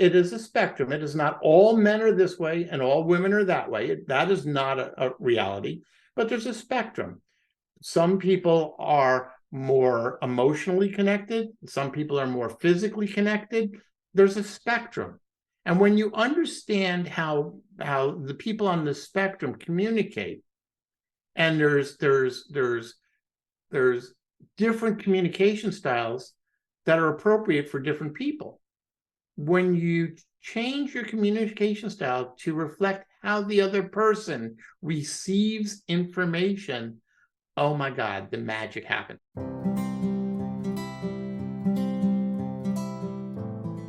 it is a spectrum. It is not all men are this way and all women are that way. That is not a reality, but there's a spectrum. Some people are more emotionally connected. Some people are more physically connected. There's a spectrum. And when you understand how the people on the spectrum communicate, and there's different communication styles that are appropriate for different people. When you change your communication style to reflect how the other person receives information, oh my God, the magic happens.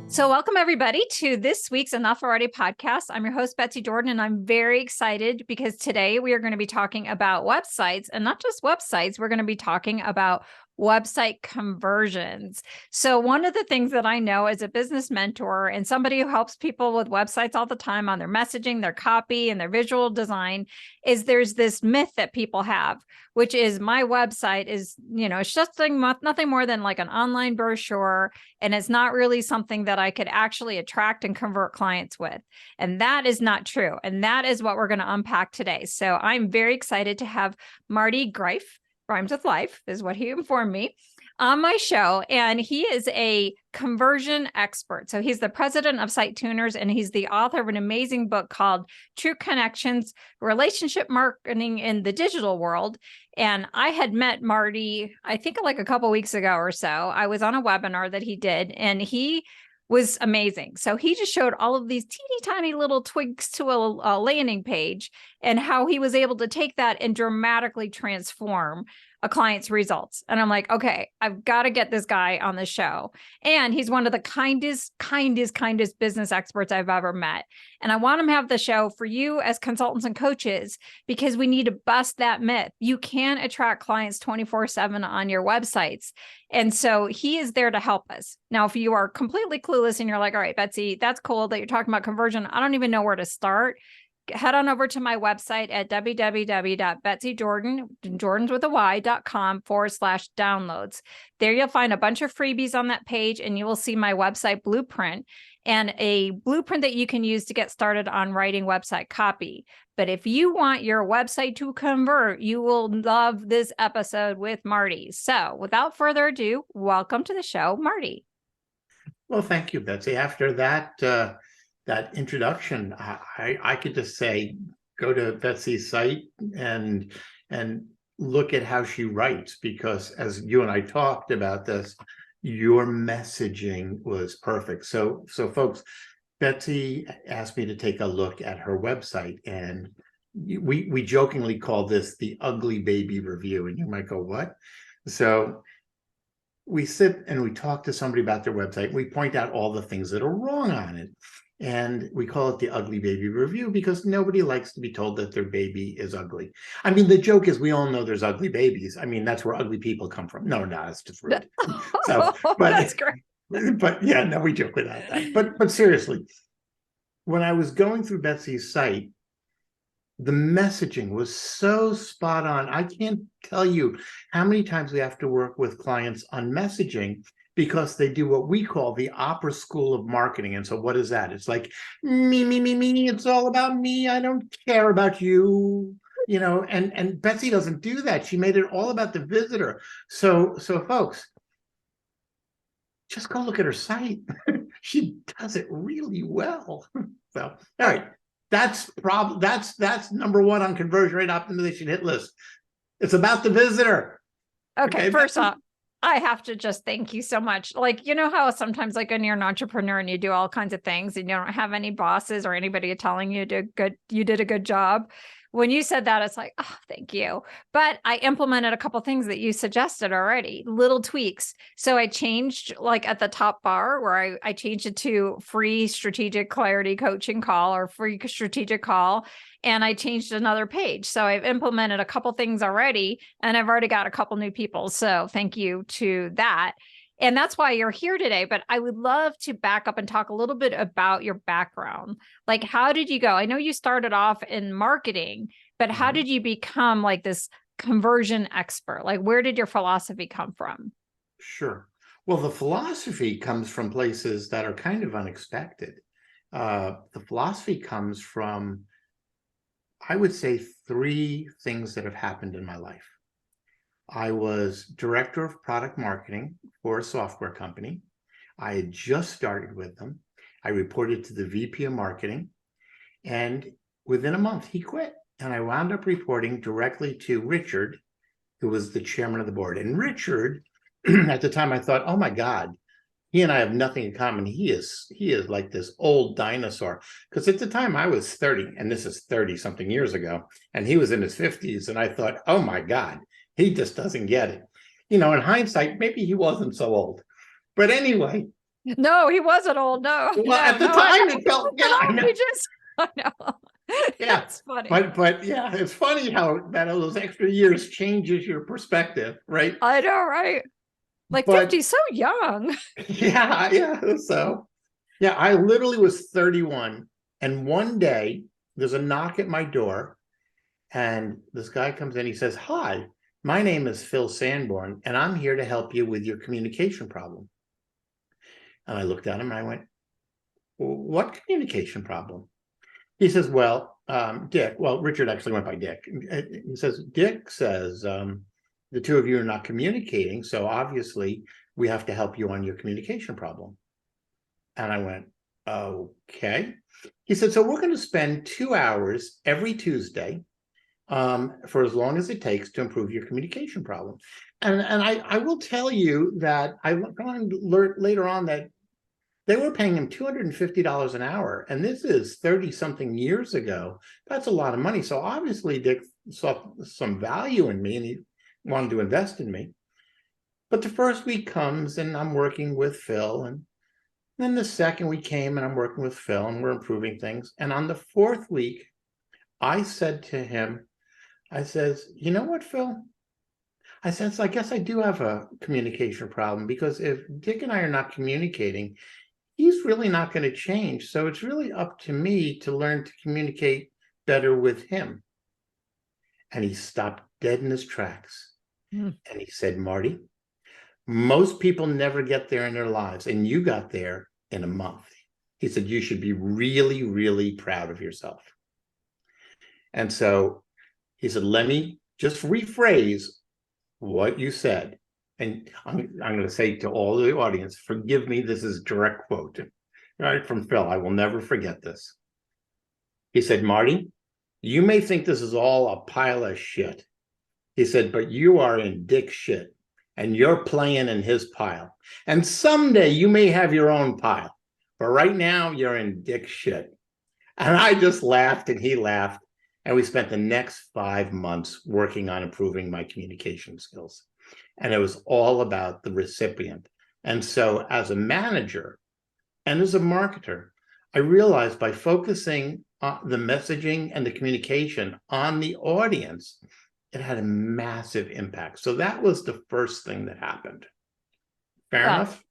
So welcome everybody to this week's Enough Already podcast. I'm your host, Betsy Jordyn, and I'm very excited because today we are going to be talking about websites, and not just websites. We're going to be talking about website conversions. So one of the things that I know as a business mentor and somebody who helps people with websites all the time on their messaging, their copy, and their visual design is there's this myth that people have, which is my website is, it's just nothing more than like an online brochure, and it's not really something that I could actually attract and convert clients with. And that is not true. And that is what we're going to unpack today. So I'm very excited to have Marty Greif, Rhymes with Life is what he informed me, on my show. And he is a conversion expert. So he's the president of Site Tuners, and he's the author of an amazing book called True Connections, Relationship Marketing in the Digital World. And I had met Marty, I think like a couple weeks ago or so. I was on a webinar that he did, and he was amazing. So he just showed all of these teeny tiny little tweaks to a landing page and how he was able to take that and dramatically transform a client's results. And I'm like, okay, I've got to get this guy on the show. And he's one of the kindest business experts I've ever met. And I want him to have the show for you as consultants and coaches, because we need to bust that myth. You can attract clients 24/7 on your websites. And so he is there to help us. Now, if you are completely clueless and you're like, all right, Betsy, that's cool that you're talking about conversion, I don't even know where to start, head on over to my website at www.betsydordyns.com/downloads. There you'll find a bunch of freebies on that page, and you will see my website blueprint and a blueprint that you can use to get started on writing website copy. But if you want your website to convert, you will love this episode with Marty. So without further ado, welcome to the show, Marty. Well, thank you, Betsy. After that introduction, I could just say, go to Betsy's site and look at how she writes, because as you and I talked about this, your messaging was perfect. So folks, Betsy asked me to take a look at her website, and we jokingly call this the ugly baby review. And you might go, what? So we sit and we talk to somebody about their website. We point out all the things that are wrong on it. And we call it the ugly baby review because nobody likes to be told that their baby is ugly. I mean, the joke is we all know there's ugly babies. I mean, that's where ugly people come from. No, it's just rude. So, but that's great. But yeah, no, we joke without that. But seriously, when I was going through Betsy's site, the messaging was so spot on. I can't tell you how many times we have to work with clients on messaging, because they do what we call the opera school of marketing. And so what is that? It's like, me, it's all about me. I don't care about you, and Betsy doesn't do that. She made it all about the visitor. So folks, just go look at her site. She does it really well. So, all right, that's number one on conversion rate optimization hit list. It's about the visitor. Okay, first off, I have to just thank you so much. Like, you know how sometimes like when you're an entrepreneur and you do all kinds of things and you don't have any bosses or anybody telling you you did a good job. When you said that, it's like, oh, thank you. But I implemented a couple of things that you suggested already, little tweaks. So I changed like at the top bar where I changed it to free strategic clarity coaching call or free strategic call. And I changed another page. So I've implemented a couple things already, and I've already got a couple new people. So thank you to that. And that's why you're here today. But I would love to back up and talk a little bit about your background. Like, how did you go? I know you started off in marketing, but how did you become like this conversion expert? Like, where did your philosophy come from? Sure. Well, the philosophy comes from places that are kind of unexpected. The philosophy comes from, I would say, three things that have happened in my life. I was director of product marketing for a software company. I had just started with them. I reported to the VP of marketing, and within a month he quit. And I wound up reporting directly to Richard, who was the chairman of the board. And Richard, at the time, I thought, oh my God, he and I have nothing in common. He is like this old dinosaur. Because at the time I was 30, and this is 30 something years ago, and he was in his 50s. And I thought, oh my God, he just doesn't get it. In hindsight, maybe he wasn't so old. But anyway. No, he wasn't old. No. Well, at the time it felt, yeah, I know. I know. Yeah, that's funny. But yeah, it's funny how that those extra years changes your perspective, right? I know, right? Like 50, so young. Yeah. So, yeah, I literally was 31, and one day there's a knock at my door, and this guy comes in. He says, "Hi, my name is Phil Sanborn, and I'm here to help you with your communication problem." And I looked at him and I went, "What communication problem?" He says, well, Dick, well, Richard actually went by Dick. He says, Dick says, the two of you are not communicating, so obviously we have to help you on your communication problem. And I went, okay. He said, so we're going to spend 2 hours every Tuesday for as long as it takes to improve your communication problem. And I will tell you that I learned later on that they were paying him $250 an hour, and this is 30-something years ago. That's a lot of money. So obviously Dick saw some value in me, and he wanted to invest in me. But the first week comes, and I'm working with Phil, and then the second week came, and I'm working with Phil, and we're improving things. And on the fourth week, I said to him, I says, you know what, Phil? I said, I guess I do have a communication problem, because if Dick and I are not communicating, he's really not going to change. So it's really up to me to learn to communicate better with him. And he stopped dead in his tracks. And he said, Marty, most people never get there in their lives, and you got there in a month. He said, you should be really, really proud of yourself. And so he said, let me just rephrase what you said. And I'm going to say to all the audience, forgive me, this is direct quote, right, from Phil. I will never forget this. He said, Marty, you may think this is all a pile of shit. He said, but you are in Dick's shit, and you're playing in his pile. And someday you may have your own pile, but right now you're in Dick's shit. And I just laughed, and he laughed. And we spent the next 5 months working on improving my communication skills. And it was all about the recipient. And so as a manager and as a marketer, I realized by focusing on the messaging and the communication on the audience, it had a massive impact. So that was the first thing that happened. Fair enough?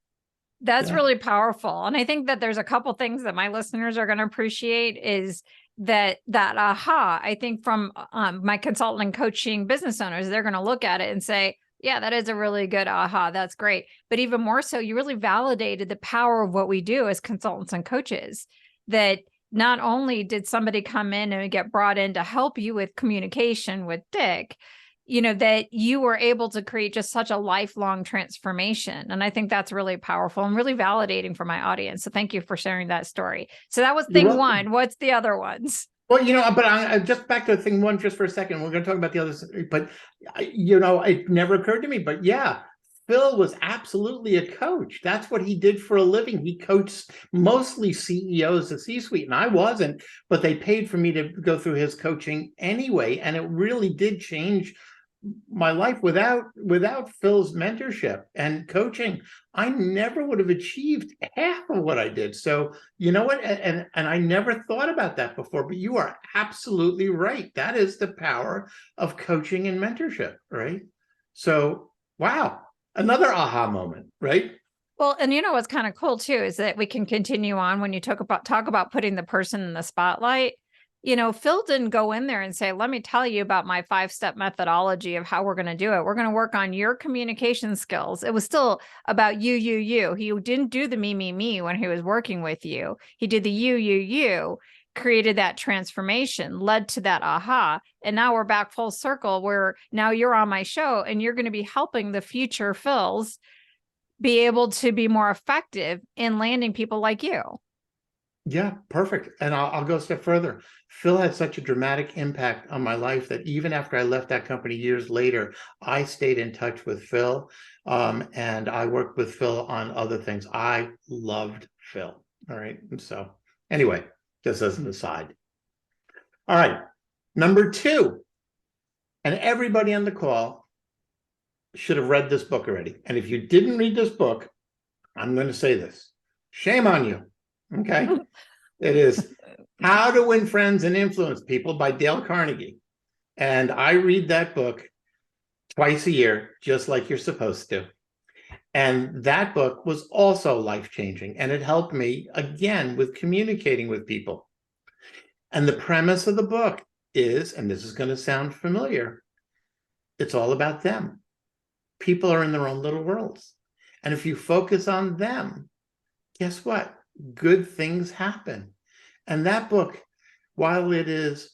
That's really powerful. And I think that there's a couple things that my listeners are going to appreciate is that aha, I think from my consultant and coaching business owners, they're going to look at it and say, yeah, that is a really good aha. That's great. But even more so, you really validated the power of what we do as consultants and coaches, that not only did somebody come in and get brought in to help you with communication with Dick, that you were able to create just such a lifelong transformation. And I think that's really powerful and really validating for my audience. So thank you for sharing that story. So that was thing one. What's the other ones? Well, but I just back to thing one just for a second. We're going to talk about the others, but it never occurred to me. But yeah, Phil was absolutely a coach. That's what he did for a living. He coached mostly CEOs of C-suite, and I wasn't, but they paid for me to go through his coaching anyway, and it really did change my life. Without Phil's mentorship and coaching, I never would have achieved half of what I did. So you know what? And I never thought about that before, but you are absolutely right. That is the power of coaching and mentorship, right? So, wow, another aha moment, right? Well, and what's kind of cool too is that we can continue on when you talk about putting the person in the spotlight. Phil didn't go in there and say, let me tell you about my 5-step methodology of how we're going to do it. We're going to work on your communication skills. It was still about you. He didn't do the me when he was working with you. He did the you, created that transformation, led to that aha. And now we're back full circle where now you're on my show and you're going to be helping the future Phils be able to be more effective in landing people like you. Yeah, perfect. And I'll go a step further. Phil had such a dramatic impact on my life that even after I left that company years later, I stayed in touch with Phil, and I worked with Phil on other things. I loved Phil. All right. And so anyway, just as an aside. All right. Number 2, and everybody on the call should have read this book already. And if you didn't read this book, I'm going to say this. Shame on you. Okay. It is How to Win Friends and Influence People by Dale Carnegie. And I read that book twice a year, just like you're supposed to. And that book was also life-changing. And it helped me, again, with communicating with people. And the premise of the book is, and this is going to sound familiar, it's all about them. People are in their own little worlds. And if you focus on them, guess what? Good things happen. And that book, while it is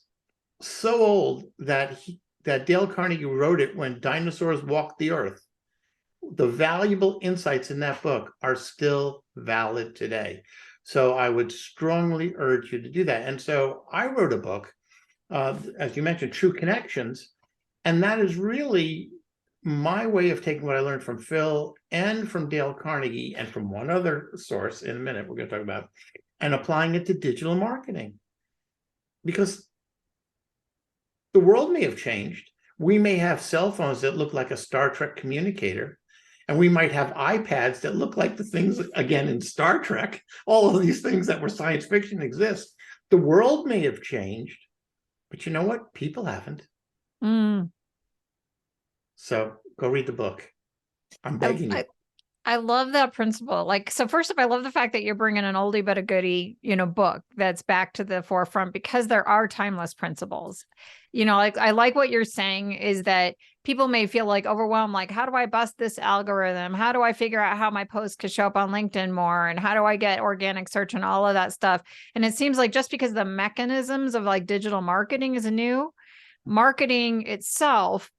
so old that Dale Carnegie wrote it when dinosaurs walked the earth, the valuable insights in that book are still valid today. So I would strongly urge you to do that. And so I wrote a book, as you mentioned, True Connections, and that is really my way of taking what I learned from Phil and from Dale Carnegie and from one other source in a minute we're going to talk about, and applying it to digital marketing. Because the world may have changed. We may have cell phones that look like a Star Trek communicator, and we might have iPads that look like the things, again, in Star Trek. All of these things that were science fiction exist. The world may have changed, but you know what? People haven't. So go read the book. I'm begging you. I love that principle. Like, so first off, I love the fact that you're bringing an oldie but a goodie, book that's back to the forefront, because there are timeless principles. Like, I like what you're saying is that people may feel like overwhelmed. Like, how do I bust this algorithm? How do I figure out how my posts could show up on LinkedIn more? And how do I get organic search and all of that stuff? And it seems like just because the mechanisms of like digital marketing is new, marketing itself,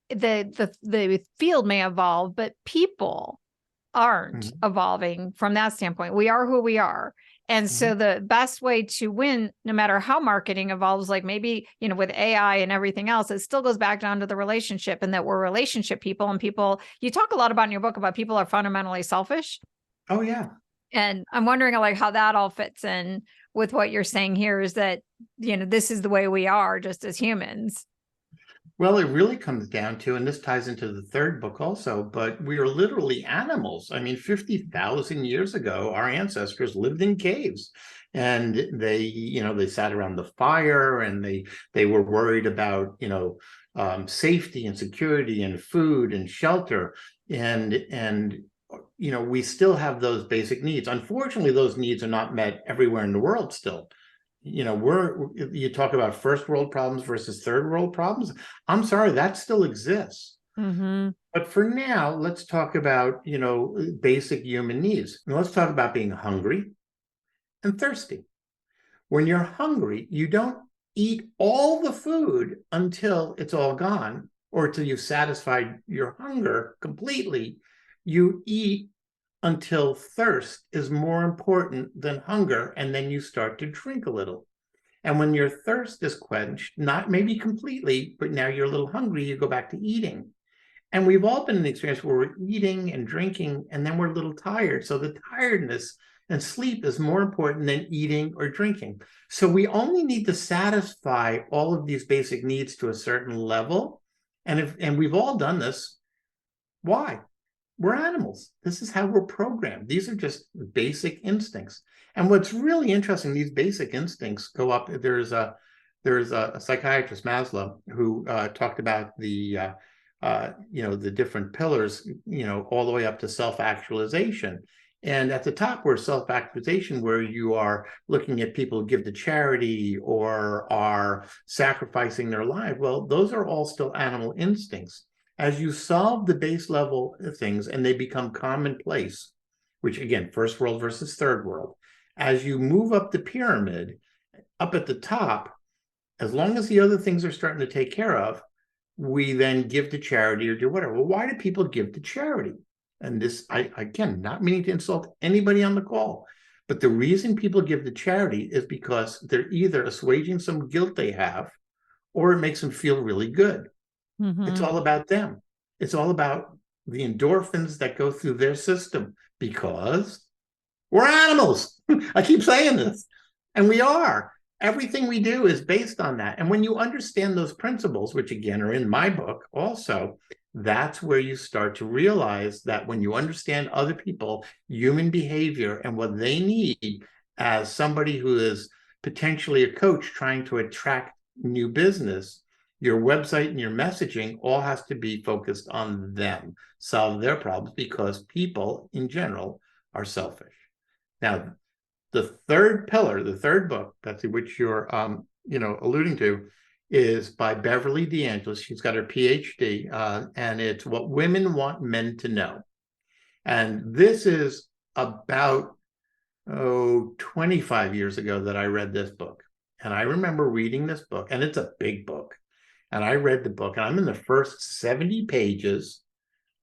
the field may evolve, but people aren't evolving from that standpoint. We are who we are. And so the best way to win, no matter how marketing evolves, like maybe, with AI and everything else, it still goes back down to the relationship, and that we're relationship people, and people, you talk a lot about in your book about people are fundamentally selfish. Oh, yeah. And I'm wondering like how that all fits in with what you're saying here is that, this is the way we are just as humans. Well, it really comes down to, and this ties into the third book also, but we are literally animals. I mean, 50,000 years ago, our ancestors lived in caves, and they sat around the fire, and they were worried about, safety and security and food and shelter. And we still have those basic needs. Unfortunately, those needs are not met everywhere in the world still. You talk about first world problems versus third world problems. I'm sorry, that still exists. But for now, let's talk about, basic human needs. And let's talk about being hungry and thirsty. When you're hungry, you don't eat all the food until it's all gone, or until you've satisfied your hunger completely. You eat until thirst is more important than hunger, and then you start to drink a little. And when your thirst is quenched, not maybe completely, but now you're a little hungry, you go back to eating. And we've all been in the experience where we're eating and drinking, and then we're a little tired. So the tiredness and sleep is more important than eating or drinking. So we only need to satisfy all of these basic needs to a certain level. And we've all done this. Why? We're animals. This is how we're programmed. These are just basic instincts. And what's really interesting, these basic instincts go up. There's a psychiatrist, Maslow, who talked about the different pillars, all the way up to self-actualization. And at the top, we're self-actualization, where you are looking at people who give to charity or are sacrificing their life. Well, those are all still animal instincts. As you solve the base level things and they become commonplace, which again, first world versus third world, as you move up the pyramid, up at the top, as long as the other things are starting to take care of, we then give to charity or do whatever. Well, why do people give to charity? And this, again, not meaning to insult anybody on the call, but the reason people give to charity is because they're either assuaging some guilt they have, or it makes them feel really good. It's all about them. It's all about the endorphins that go through their system, because we're animals. I keep saying this, and we are. Everything we do is based on that. And when you understand those principles, which again are in my book also, that's where you start to realize that when you understand other people, human behavior, and what they need as somebody who is potentially a coach trying to attract new business, your website and your messaging all has to be focused on them, solve their problems, because people in general are selfish. Now, the third pillar, the third book, Betsy, which you're alluding to, is by Beverly D'Angelis. She's got her PhD, and it's What Women Want Men to Know. And this is about 25 years ago that I read this book. And I remember reading this book, and it's a big book. And I read the book, and I'm in the first 70 pages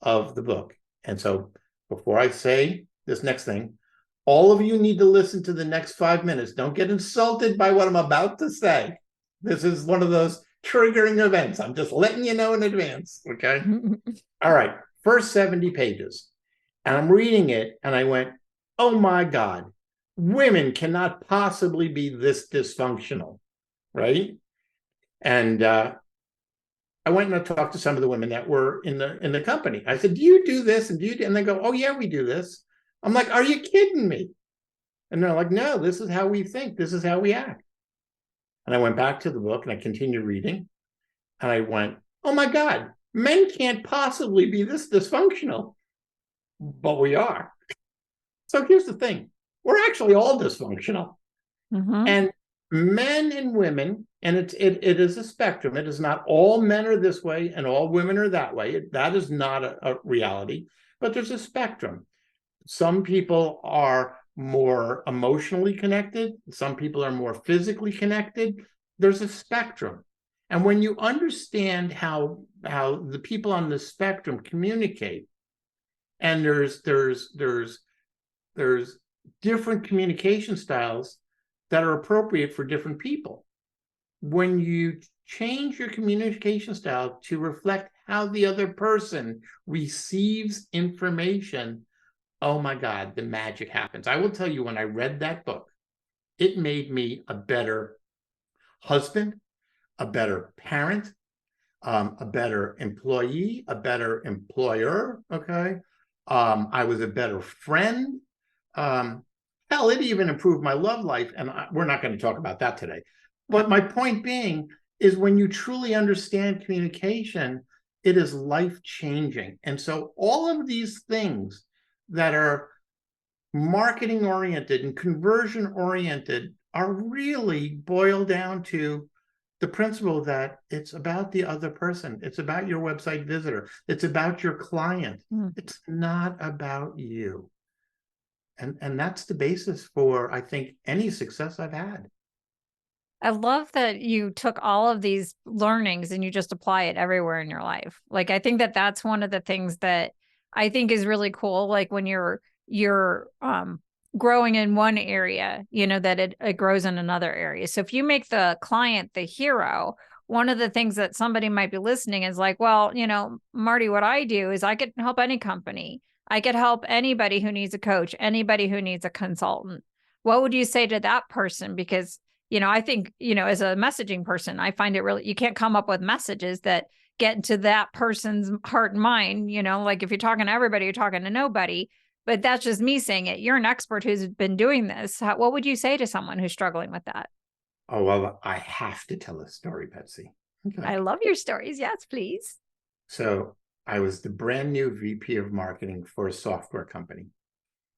of the book. And so before I say this next thing, all of you need to listen to the next 5 minutes. Don't get insulted by what I'm about to say. This is one of those triggering events. I'm just letting you know in advance, okay? All right, first 70 pages. And I'm reading it, and I went, oh my God, women cannot possibly be this dysfunctional, right? And I went and I talked to some of the women that were in the company. I said, do you do this? And do you? And they go, oh yeah, we do this. I'm like, are you kidding me? And they're like, no, this is how we think. This is how we act. And I went back to the book and I continued reading. And I went, oh my God, men can't possibly be this dysfunctional. But we are. So here's the thing. We're actually all dysfunctional. And men and women, and it is a spectrum. It is not all men are this way and all women are that way. That is not a reality. But there's a spectrum. Some people are more emotionally connected. Some people are more physically connected. There's a spectrum. And when you understand how the people on the spectrum communicate, and there's different communication styles that are appropriate for different people. When you change your communication style to reflect how the other person receives information, oh my God, the magic happens. I will tell you, when I read that book, it made me a better husband, a better parent, a better employee, a better employer, okay? I was a better friend. Hell, it even improved my love life, and we're not going to talk about that today. But my point being is, when you truly understand communication, it is life-changing. And so all of these things that are marketing-oriented and conversion-oriented are really boiled down to the principle that it's about the other person. It's about your website visitor. It's about your client. It's not about you. And that's the basis for, I think, any success I've had. I love that you took all of these learnings and you just apply it everywhere in your life. Like, I think that that's one of the things that I think is really cool. Like, when you're growing in one area, that it grows in another area. So if you make the client the hero, one of the things that somebody might be listening is like, well, Marty, what I do is I could help any company. I could help anybody who needs a coach, anybody who needs a consultant. What would you say to that person? Because, I think, as a messaging person, I find it really, you can't come up with messages that get into that person's heart and mind. Like, if you're talking to everybody, you're talking to nobody. But that's just me saying it. You're an expert who's been doing this. What would you say to someone who's struggling with that? Oh, well, I have to tell a story, Betsy. Okay. I love your stories. Yes, please. So I was the brand new VP of marketing for a software company.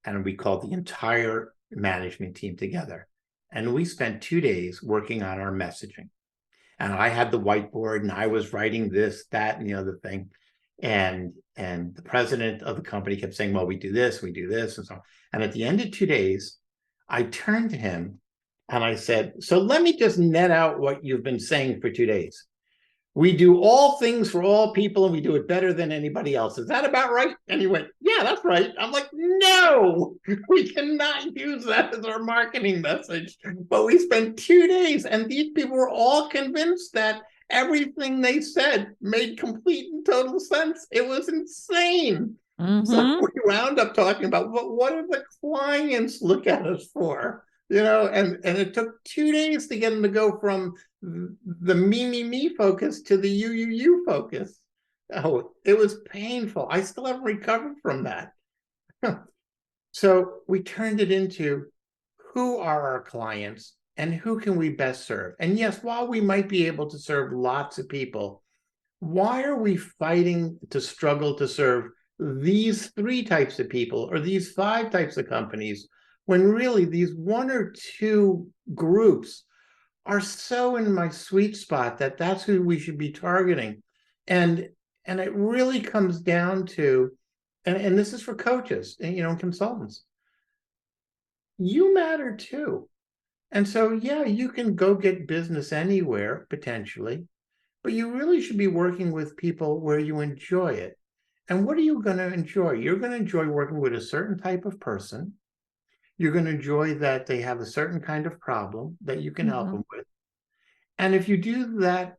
and we called the entire management team together. And we spent 2 days working on our messaging. And I had the whiteboard and I was writing this, that, and the other thing. And the president of the company kept saying, well, we do this, and so on. And at the end of 2 days, I turned to him and I said, so let me just net out what you've been saying for 2 days. We do all things for all people and we do it better than anybody else. Is that about right? And he went, yeah, that's right. I'm like, no, we cannot use that as our marketing message. But we spent 2 days and these people were all convinced that everything they said made complete and total sense. It was insane. So we wound up talking about, well, what do the clients look at us for? And it took 2 days to get them to go from the me focus to the you focus. Oh, it was painful. I still haven't recovered from that. So we turned it into who are our clients and who can we best serve? And yes, while we might be able to serve lots of people, why are we fighting to struggle to serve these 3 types of people or these 5 types of companies when really these 1 or 2 groups are so in my sweet spot that that's who we should be targeting? And it really comes down to, and this is for coaches and consultants, you matter too. And so, yeah, you can go get business anywhere potentially, but you really should be working with people where you enjoy it. And what are you going to enjoy? You're going to enjoy working with a certain type of person. You're going to enjoy that they have a certain kind of problem that you can help them with. And if you do that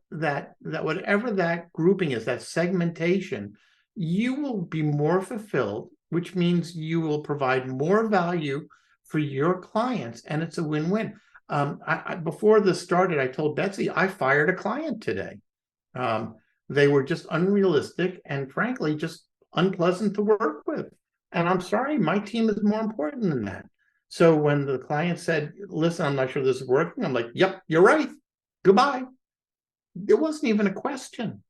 whatever that grouping is, that segmentation, you will be more fulfilled, which means you will provide more value for your clients, and it's a win-win. Before this started, I told Betsy I fired a client today. They were just unrealistic and frankly just unpleasant to work with. And I'm sorry, my team is more important than that. So when the client said, listen, I'm not sure this is working, I'm like, yep, you're right. Goodbye. It wasn't even a question.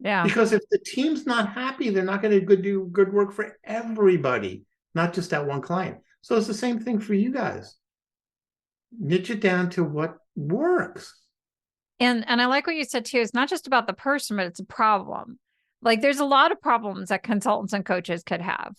Yeah. Because if the team's not happy, they're not going to do good work for everybody, not just that one client. So it's the same thing for you guys. Niche it down to what works. And I like what you said too. It's not just about the person, but it's a problem. Like there's a lot of problems that consultants and coaches could have,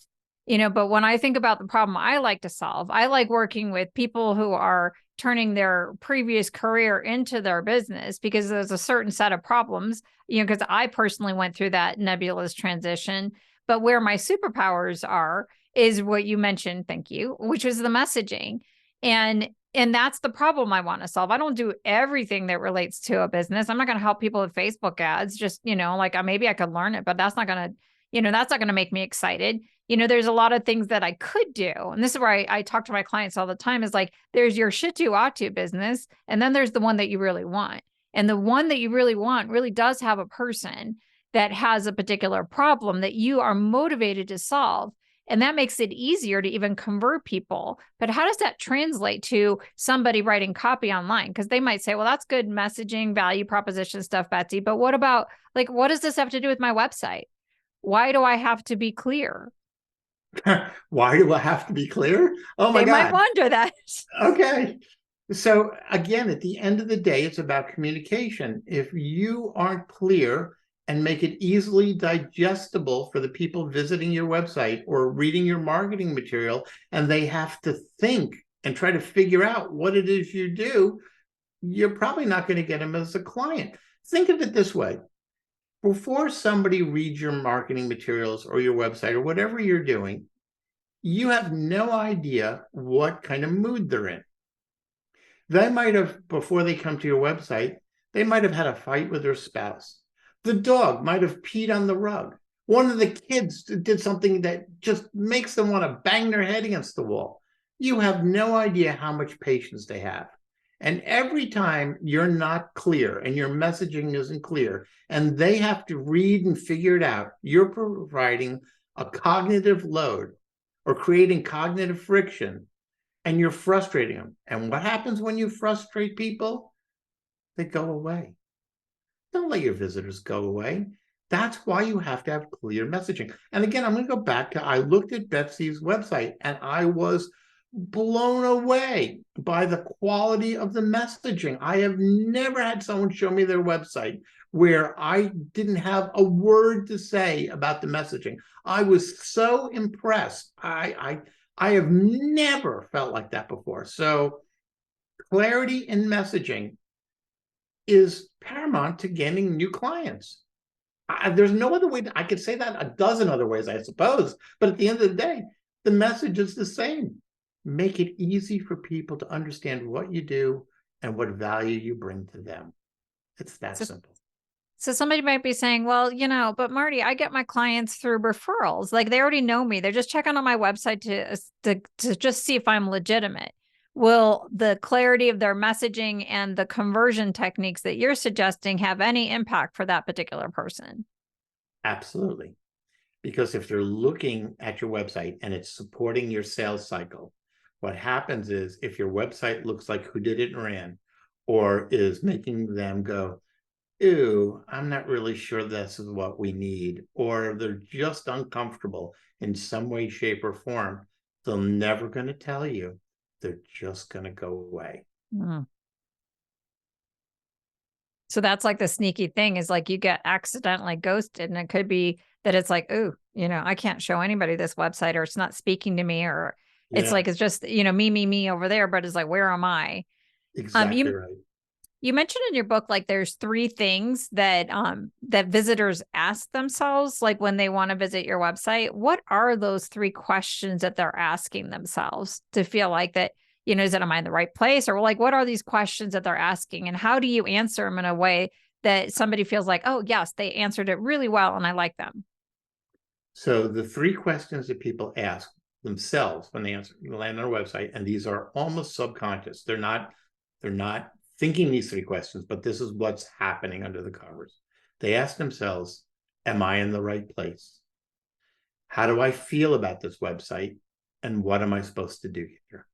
but when I think about the problem I like to solve, I like working with people who are turning their previous career into their business because there's a certain set of problems, because I personally went through that nebulous transition. But where my superpowers are is what you mentioned, thank you, which was the messaging. And that's the problem I want to solve. I don't do everything that relates to a business. I'm not going to help people with Facebook ads. Just, maybe I could learn it, but that's not going to make me excited. There's a lot of things that I could do. And this is where I talk to my clients all the time is like, there's your shit to ought to business. And then there's the one that you really want. And the one that you really want really does have a person that has a particular problem that you are motivated to solve. And that makes it easier to even convert people. But how does that translate to somebody writing copy online? Because they might say, well, that's good messaging, value proposition stuff, Betsy. But what about, what does this have to do with my website? Why do I have to be clear? Why do I have to be clear? Oh my God. They might wonder that. Okay. So again, at the end of the day, it's about communication. If you aren't clear and make it easily digestible for the people visiting your website or reading your marketing material, and they have to think and try to figure out what it is you do, you're probably not going to get them as a client. Think of it this way. Before somebody reads your marketing materials or your website or whatever you're doing, you have no idea what kind of mood they're in. They might have, before they come to your website, they might have had a fight with their spouse. The dog might have peed on the rug. One of the kids did something that just makes them want to bang their head against the wall. You have no idea how much patience they have. And every time you're not clear and your messaging isn't clear and they have to read and figure it out, you're providing a cognitive load or creating cognitive friction, and you're frustrating them. And what happens when you frustrate people? They go away. Don't let your visitors go away. That's why you have to have clear messaging. And again, I'm going to go back to, I looked at Betsy's website and I was blown away by the quality of the messaging. I have never had someone show me their website where I didn't have a word to say about the messaging. I was so impressed. I have never felt like that before. So clarity in messaging is paramount to gaining new clients. There's no other way. I could say that a dozen other ways, I suppose. But at the end of the day, the message is the same. Make it easy for people to understand what you do and what value you bring to them. It's that simple. So somebody might be saying, well, but Marty, I get my clients through referrals. Like they already know me. They're just checking on my website to just see if I'm legitimate. Will the clarity of their messaging and the conversion techniques that you're suggesting have any impact for that particular person? Absolutely. Because if they're looking at your website and it's supporting your sales cycle, what happens is if your website looks like Who Did It and Ran, or is making them go, ew, I'm not really sure this is what we need, or they're just uncomfortable in some way, shape, or form, they're never going to tell you. They're just going to go away. So that's like the sneaky thing is like you get accidentally ghosted, and it could be that it's like, ooh, I can't show anybody this website, or it's not speaking to me, or it's like, it's just, me over there, but it's like, where am I? Exactly right. You mentioned in your book, like there's 3 things that that visitors ask themselves, like when they want to visit your website. What are those 3 questions that they're asking themselves to feel like that, is it, am I in the right place? Or like, what are these questions that they're asking, and how do you answer them in a way that somebody feels like, oh yes, they answered it really well and I like them? So the 3 questions that people ask themselves when they land on our website, and these are almost subconscious. They're not thinking these 3 questions, but this is what's happening under the covers. They ask themselves, am I in the right place? How do I feel about this website? And what am I supposed to do here?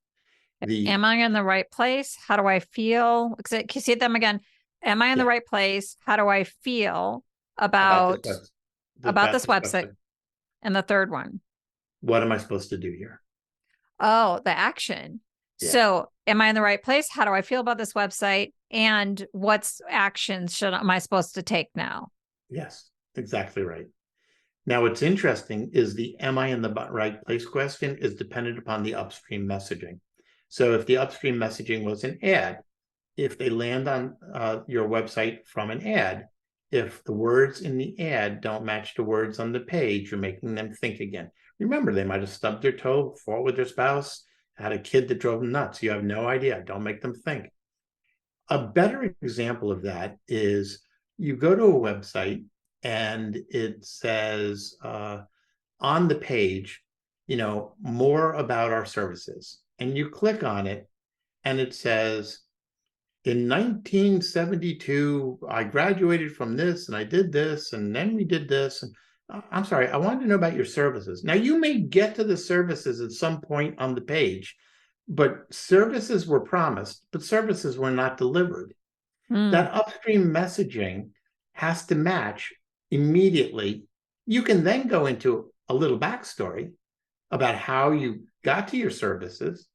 Am I in the right place? How do I feel? Can you say them again? Am I in the right place? How do I feel about this website? And the third one, what am I supposed to do here? Oh, the action. Yeah. So am I in the right place? How do I feel about this website? And what's actions am I supposed to take now? Yes, exactly right. Now, what's interesting is the am I in the right place question is dependent upon the upstream messaging. So if the upstream messaging was an ad, if they land on your website from an ad, if the words in the ad don't match the words on the page, you're making them think again. Remember, they might have stubbed their toe, fought with their spouse, had a kid that drove them nuts. You have no idea. Don't make them think. A better example of that is you go to a website and it says on the page, more about our services. And you click on it and it says, in 1972, I graduated from this and I did this and then we did this. And I'm sorry, I wanted to know about your services. Now, you may get to the services at some point on the page, but services were promised, but services were not delivered. That upstream messaging has to match immediately. You can then go into a little backstory about how you got to your services,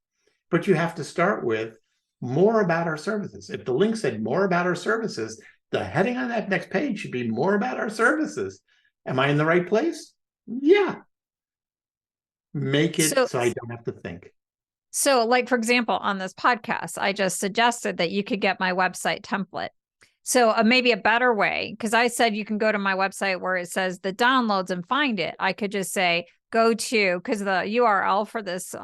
but you have to start with more about our services. If the link said more about our services, the heading on that next page should be more about our services. Am I in the right place? Yeah. Make it so I don't have to think. So, like, for example, on this podcast, I just suggested that you could get my website template. So maybe a better way, because I said you can go to my website where it says the downloads and find it. I could just say, go to, because the URL for this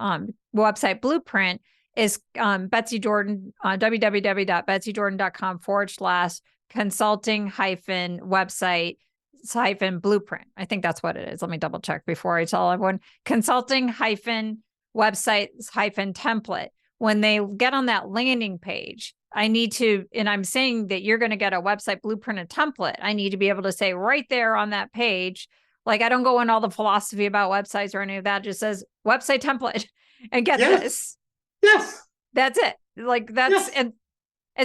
website blueprint is Betsy Jordyn, www.betsydordan.com/consulting-website-blueprint. I think that's what it is. Let me double check before I tell everyone. Consulting-website-template. When they get on that landing page, I need to, and I'm saying that you're going to get a website blueprint and template. I need to be able to say right there on that page, like I don't go into all the philosophy about websites or any of that. It just says website template and get this. Yes. That's it. Like that's, and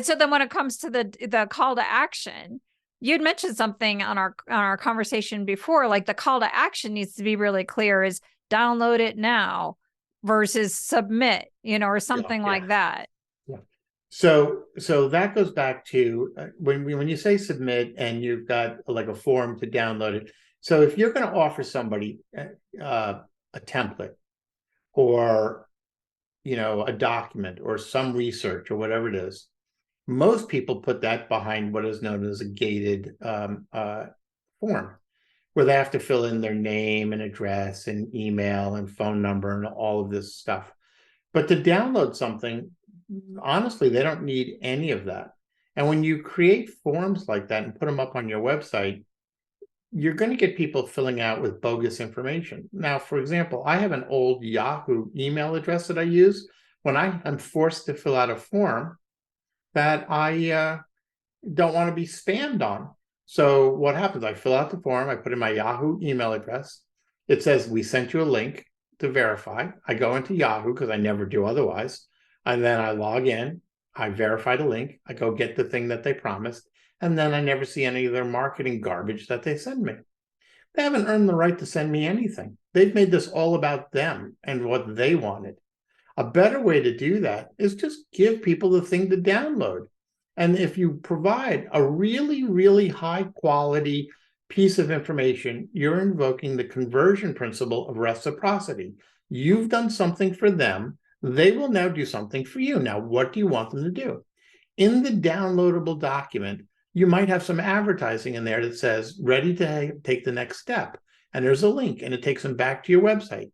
so then when it comes to the call to action, you'd mentioned something on our conversation before, like the call to action needs to be really clear, is download it now versus submit, or Yeah, something yeah, like that. yeah. So that goes back to when you say submit and you've got like a form to download it. So if you're going to offer somebody a template or a document or some research or whatever it is, most people put that behind what is known as a gated form, where they have to fill in their name and address and email and phone number and all of this stuff. But to download something, honestly, they don't need any of that. And when you create forms like that and put them up on your website, you're going to get people filling out with bogus information. Now, for example, I have an old Yahoo email address that I use when I'm forced to fill out a form that I don't want to be spammed on. So what happens? I fill out the form, I put in my Yahoo email address. It says, we sent you a link to verify. I go into Yahoo because I never do otherwise. And then I log in, I verify the link, I go get the thing that they promised, and then I never see any of their marketing garbage that they send me. They haven't earned the right to send me anything. They've made this all about them and what they wanted. A better way to do that is just give people the thing to download. And if you provide a really, really high quality piece of information, you're invoking the conversion principle of reciprocity. You've done something for them. They will now do something for you. Now, what do you want them to do? In the downloadable document, you might have some advertising in there that says, ready to take the next step. And there's a link and it takes them back to your website.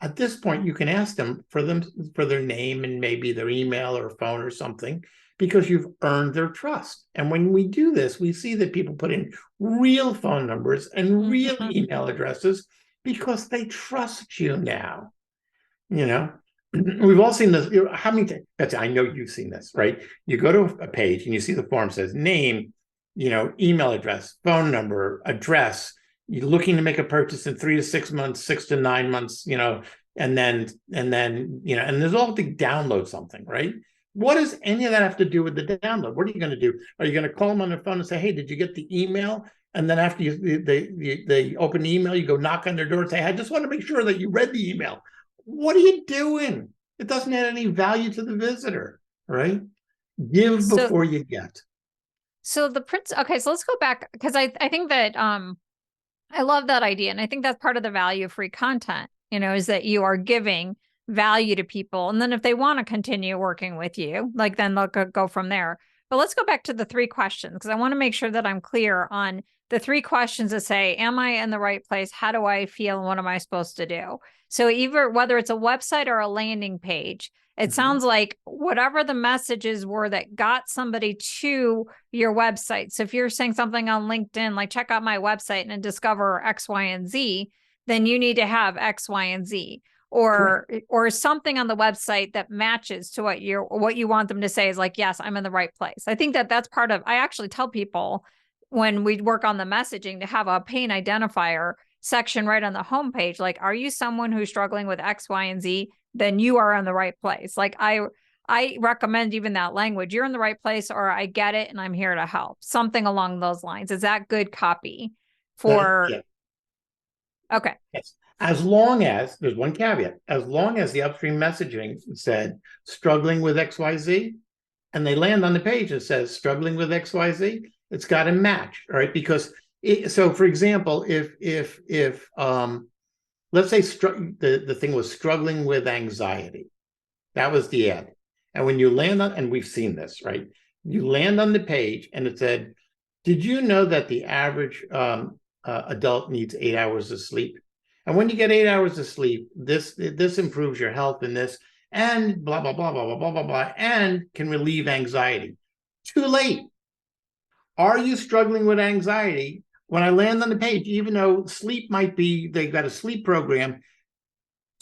At this point, you can ask them for their name and maybe their email or phone or something, because you've earned their trust. And when we do this, we see that people put in real phone numbers and real email addresses because they trust you now. We've all seen this. How many times, Betsy, I know you've seen this, right? You go to a page and you see the form says name, email address, phone number, address. You're looking to make a purchase in 3 to 6 months, 6 to 9 months, and then, and there's all to download something, right? What does any of that have to do with the download? What are you going to do? Are you going to call them on their phone and say, hey, did you get the email? And then after they open the email, you go knock on their door and say, I just want to make sure that you read the email. What are you doing? It doesn't add any value to the visitor, right? Give before you get. So okay, so let's go back, because I think that I love that idea. And I think that's part of the value of free content, is that you are giving value to people. And then if they want to continue working with you, like then they'll go from there. But let's go back to the 3 questions, because I want to make sure that I'm clear on the 3 questions that say, am I in the right place? How do I feel? And what am I supposed to do? So whether it's a website or a landing page, it sounds like whatever the messages were that got somebody to your website. So if you're saying something on LinkedIn, like check out my website and discover X, Y, and Z, then you need to have X, Y, and Z. Or something on the website that matches to what you want them to say is like, yes, I'm in the right place. I think that's part of, I actually tell people when we work on the messaging to have a pain identifier section right on the homepage. Like, are you someone who's struggling with X, Y, and Z? Then you are in the right place. Like I recommend even that language. You're in the right place, or I get it and I'm here to help. Something along those lines. Is that good copy for? Yeah. Okay. Yes. As long as, there's one caveat, as long as the upstream messaging said struggling with XYZ, and they land on the page and says struggling with XYZ, it's got to match, right? Because so for example, if let's say the thing was struggling with anxiety, that was the ad. And when you land on, and we've seen this, right? You land on the page and it said, did you know that the average adult needs 8 hours of sleep? And when you get 8 hours of sleep, this improves your health in this, and blah, blah, blah, blah, blah, blah, blah, blah, and can relieve anxiety. Too late. Are you struggling with anxiety? When I land on the page, even though sleep might be, they've got a sleep program,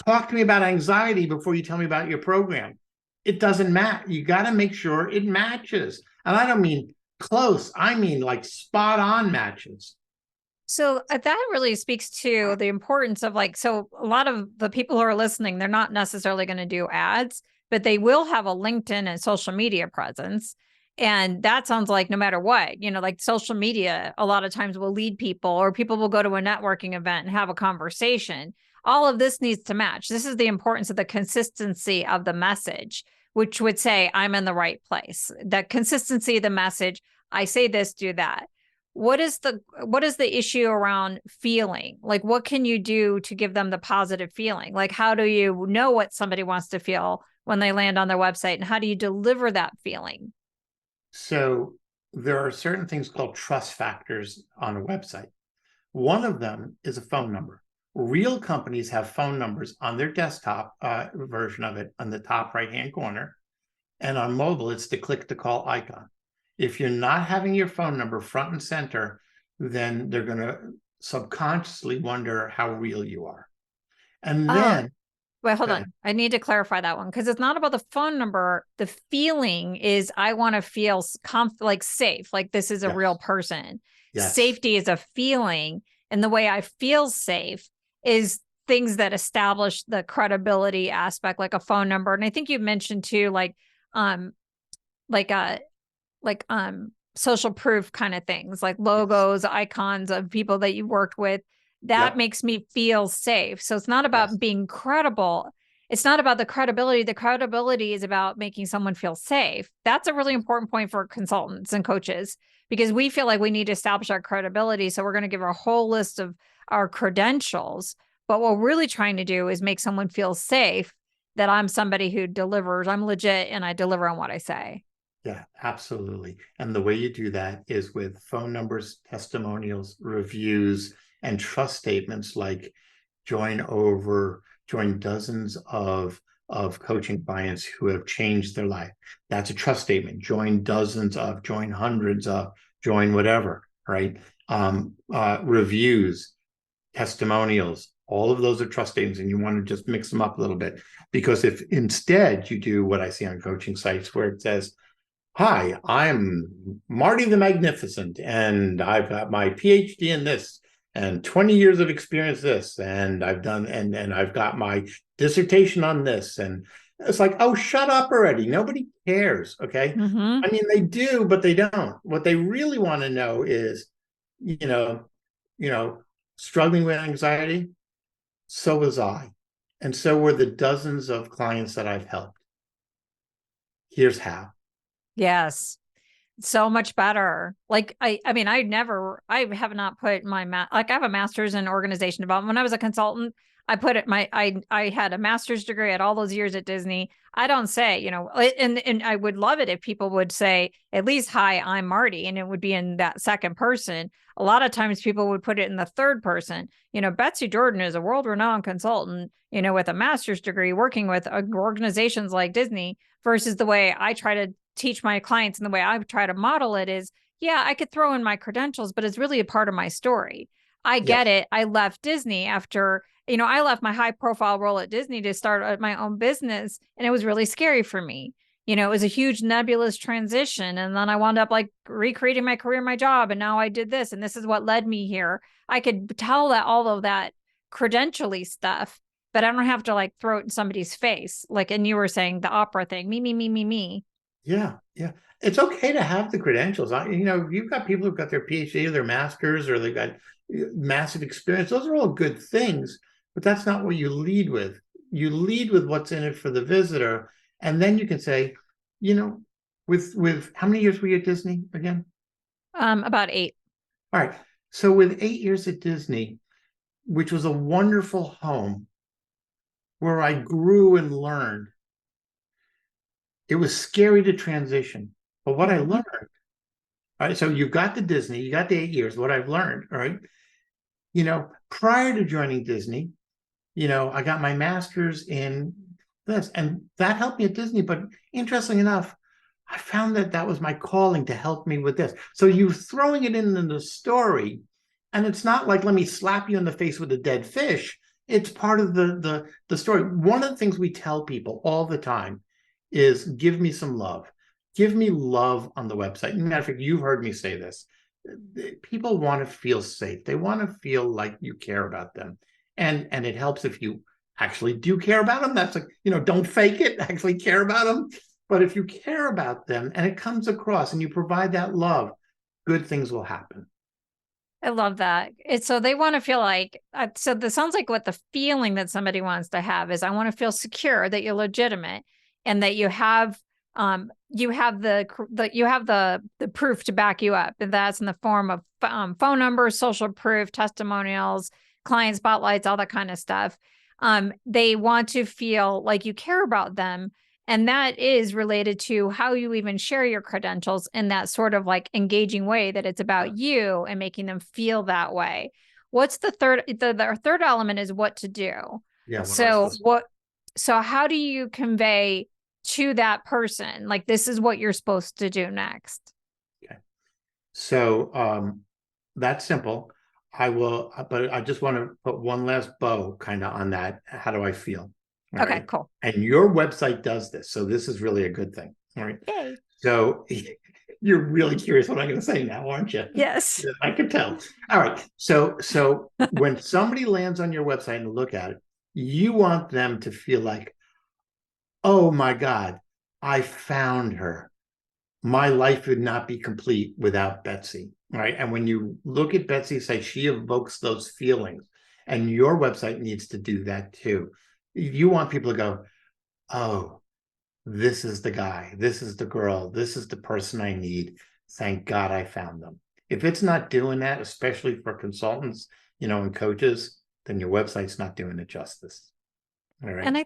talk to me about anxiety before you tell me about your program. It doesn't matter. You got to make sure it matches. And I don't mean close. I mean like spot on matches. So that really speaks to the importance of so a lot of the people who are listening, they're not necessarily going to do ads, but they will have a LinkedIn and social media presence. And that sounds like no matter what, like social media, a lot of times will lead people, or people will go to a networking event and have a conversation. All of this needs to match. This is the importance of the consistency of the message, which would say, I'm in the right place. That consistency of the message, I say this, do that. What is the issue around feeling? Like, what can you do to give them the positive feeling? Like, how do you know what somebody wants to feel when they land on their website, and how do you deliver that feeling? So there are certain things called trust factors on a website. One of them is a phone number. Real companies have phone numbers on their desktop version of it on the top right-hand corner. And on mobile, it's the click to call icon. If you're not having your phone number front and center, then they're going to subconsciously wonder how real you are. And Oh, then, wait, hold on. I need to clarify that one, because it's not about the phone number. The feeling is, I want to feel like safe, like this is a real yes, person. yes, Safety is a feeling. And the way I feel safe is things that establish the credibility aspect, like a phone number. And I think you mentioned too, um, like social proof kind of things, like yes, logos, icons of people that you worked with. That yep, makes me feel safe. So it's not yes, about being credible. It's not about the credibility. The credibility is about making someone feel safe. That's a really important point for consultants and coaches, because we feel like we need to establish our credibility. So we're going to give a whole list of our credentials. But what we're really trying to do is make someone feel safe, that I'm somebody who delivers, I'm legit, and I deliver on what I say. yeah, absolutely. And the way you do that is with phone numbers, testimonials, reviews, and trust statements like join dozens of coaching clients who have changed their life. That's a trust statement. Join hundreds of, join whatever, right? Reviews, testimonials, all of those are trust statements, and you want to just mix them up a little bit. Because if instead you do what I see on coaching sites where it says, hi, I'm Marty the Magnificent, and I've got my PhD in this and 20 years of experience this, and I've got my dissertation on this. And it's like, oh, shut up already. Nobody cares. Okay. Mm-hmm. I mean, they do, but they don't. What they really want to know is, you know, you know, struggling with anxiety. So was I. And so were the dozens of clients that I've helped. Here's how. Yes. So much better. Like I mean, I have not put like I have a master's in organization development. When I was a consultant, I put it I had a master's degree at all those years at Disney. I don't say, and I would love it if people would say at least, hi, I'm Marty, and it would be in that second person. A lot of times people would put it in the third person. Betsy Jordyn is a world-renowned consultant, with a master's degree working with organizations like Disney, versus the way I try to teach my clients, and the way I try to model it is, yeah, I could throw in my credentials, but it's really a part of my story. I get Yes. it. I left Disney after, I left my high profile role at Disney to start my own business. And it was really scary for me. It was a huge nebulous transition. And then I wound up like recreating my career, my job. And now I did this. And this is what led me here. I could tell that all of that credentially stuff, but I don't have to like throw it in somebody's face. Like, and you were saying the opera thing, me, me, me, me, me. Yeah, yeah. It's okay to have the credentials. You've got people who've got their PhD or their masters, or they've got massive experience. Those are all good things, but that's not what you lead with. You lead with what's in it for the visitor, and then you can say, you know, with how many years were you at Disney again? About 8. All right. So with 8 years at Disney, which was a wonderful home where I grew and learned, it was scary to transition. But what I Mm-hmm. learned, all right, so you've got the Disney, you got the 8 years, what I've learned, all right? Prior to joining Disney, I got my master's in this, and that helped me at Disney. But interestingly enough, I found that that was my calling to help me with this. So you're throwing it in the story, and it's not like, let me slap you in the face with a dead fish. It's part of the story. One of the things we tell people all the time is, give me some love. Give me love on the website. Matter of fact, you've heard me say this. People want to feel safe. They want to feel like you care about them. And it helps if you actually do care about them. That's like, don't fake it, actually care about them. But if you care about them and it comes across and you provide that love, good things will happen. I love that. It's so they want to feel like, so this sounds like what the feeling that somebody wants to have is, I want to feel secure that you're legitimate and that you have the proof to back you up. And that's in the form of phone numbers, social proof, testimonials, client spotlights, all that kind of stuff. They want to feel like you care about them. And that is related to how you even share your credentials in that sort of like engaging way, that it's about you and making them feel that way. What's the third? The third element is what to do. Yeah. So how do you convey to that person, like, this is what you're supposed to do next? Okay. So that's simple. But I just want to put one last bow kind of on that. How do I feel? All Okay, right. cool. And your website does this. So this is really a good thing. All right. Yay. So you're really curious what I'm going to say now, aren't you? Yes. I can tell. All right. So when somebody lands on your website and look at it, you want them to feel like, oh my God, I found her. My life would not be complete without Betsy. Right. And when you look at Betsy's site, she evokes those feelings. And your website needs to do that too. You want people to go, oh, this is the guy, this is the girl, this is the person I need. Thank God I found them. If it's not doing that, especially for consultants, and coaches, then your website's not doing it justice. All right. And I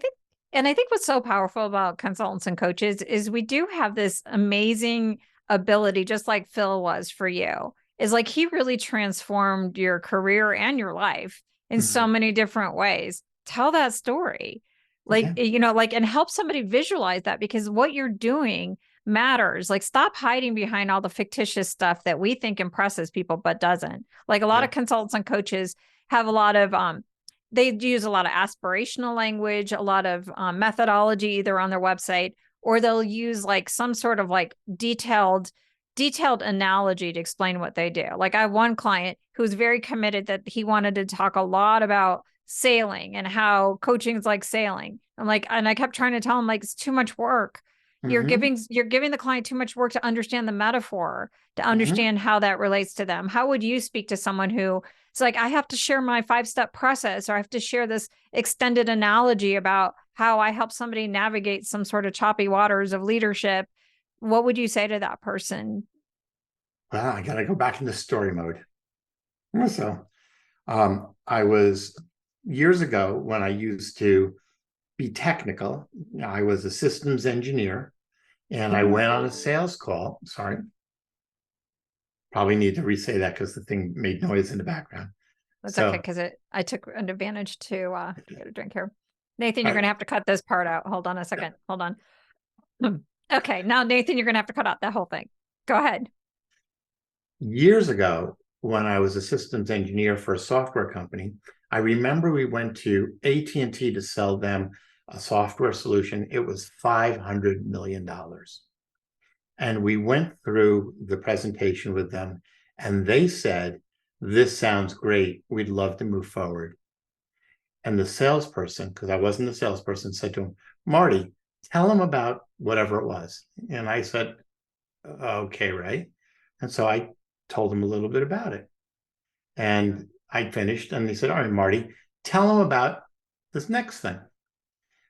think what's so powerful about consultants and coaches is we do have this amazing ability, just like Phil was for you, is like he really transformed your career and your life in so many different ways. Tell that story. Like, and help somebody visualize that, because what you're doing matters. Like, stop hiding behind all the fictitious stuff that we think impresses people, but doesn't. Like, a lot of consultants and coaches have a lot of, they use a lot of aspirational language, a lot of methodology, either on their website, or they'll use like some sort of like detailed analogy to explain what they do. Like, I have one client who's very committed that he wanted to talk a lot about sailing and how coaching is like sailing. I'm like, and I kept trying to tell him, like, it's too much work. You're giving the client too much work to understand the metaphor, to understand how that relates to them. How would you speak to someone who it's like, I have to share my 5-step process, or I have to share this extended analogy about how I help somebody navigate some sort of choppy waters of leadership? What would you say to that person? Well, I got to go back into story mode. So I was years ago when I used to be technical. I was a systems engineer and I went on a sales call. Sorry. Probably need to re-say that because the thing made noise in the background. That's okay, because I took an advantage to get a drink here. Nathan, you're going to have to cut this part out. Hold on a second. Hold on. Okay, now Nathan, you're going to have to cut out that whole thing. Go ahead. Years ago, when I was a systems engineer for a software company, I remember we went to AT&T to sell them a software solution. It was $500 million. And we went through the presentation with them, and they said, this sounds great. We'd love to move forward. And the salesperson, because I wasn't the salesperson, said to him, Marty, tell him about whatever it was. And I said, okay, Ray. And so I told him a little bit about it. And I finished, and he said, all right, Marty, tell him about this next thing.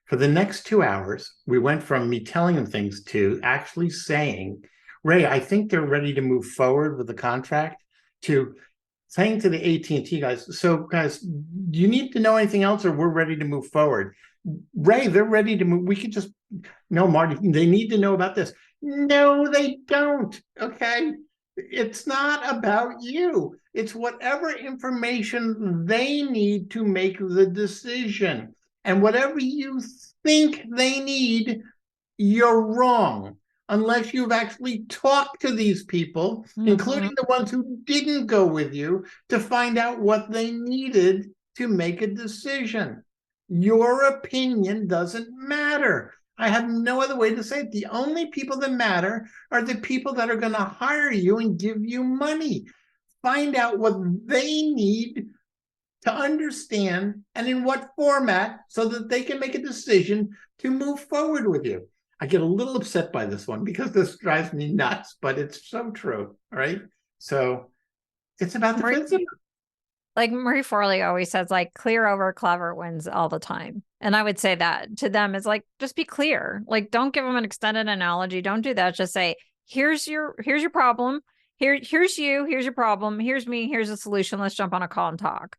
For the next 2 hours, we went from me telling him things to actually saying, Ray, I think they're ready to move forward with the contract, to saying to the AT&T guys, so guys, do you need to know anything else, or we're ready to move forward? Ray, they're ready to move. We could just, no, Marty, they need to know about this. No, they don't. Okay. It's not about you. It's whatever information they need to make the decision. And whatever you think they need, you're wrong. Unless you've actually talked to these people, including the ones who didn't go with you, to find out what they needed to make a decision. Your opinion doesn't matter. I have no other way to say it. The only people that matter are the people that are going to hire you and give you money. Find out what they need to understand and in what format, so that they can make a decision to move forward with you. I get a little upset by this one because this drives me nuts, but it's so true. All right. So it's about the principle. Like Marie Forley always says, like, clear over clever wins all the time. And I would say that to them is like, just be clear. Like, don't give them an extended analogy. Don't do that. Just say, here's your problem. Here's you. Here's your problem. Here's me. Here's a solution. Let's jump on a call and talk.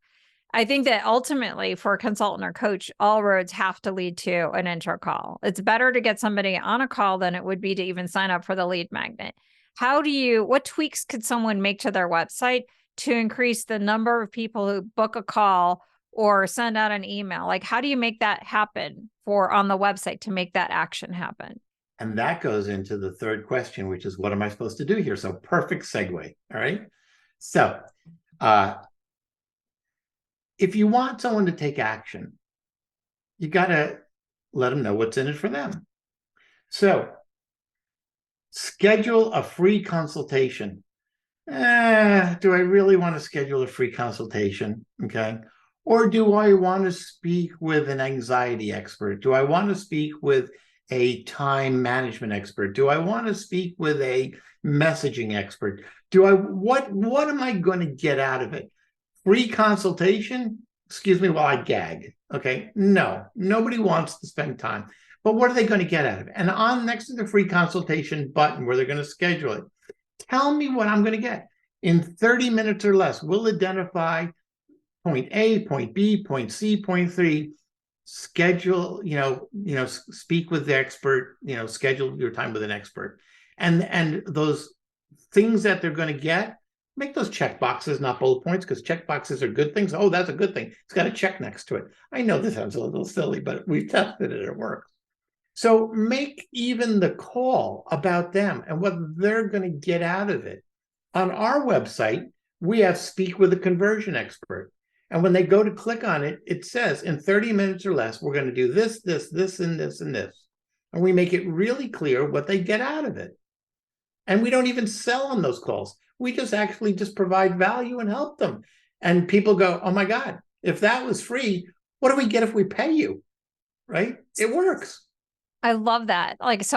I think that ultimately for a consultant or coach, all roads have to lead to an intro call. It's better to get somebody on a call than it would be to even sign up for the lead magnet. What tweaks could someone make to their website to increase the number of people who book a call or send out an email? Like, how do you make that happen on the website to make that action happen? And that goes into the third question, which is, what am I supposed to do here? So perfect segue. All right. So if you want someone to take action, you got to let them know what's in it for them. So schedule a free consultation. Do I really want to schedule a free consultation? Okay. Or do I want to speak with an anxiety expert? Do I want to speak with a time management expert? Do I want to speak with a messaging expert? What am I going to get out of it? Free consultation? Excuse me while I gag. Okay. No, nobody wants to spend time. But what are they going to get out of it? And on next to the free consultation button where they're going to schedule it, tell me what I'm going to get. In 30 minutes or less, we'll identify point A, point B, point C, point 3. Schedule, speak with the expert, schedule your time with an expert. And those things that they're going to get, make those check boxes, not bullet points, because check boxes are good things. Oh, that's a good thing. It's got a check next to it. I know this sounds a little silly, but we've tested it. It works. So make even the call about them and what they're going to get out of it. On our website, we have speak with a conversion expert. And when they go to click on it, it says in 30 minutes or less, we're going to do this, this, this, and this, and this. And we make it really clear what they get out of it. And we don't even sell on those calls. We just actually just provide value and help them. And people go, oh my God, if that was free, what do we get if we pay you? Right? It works. I love that. Like, you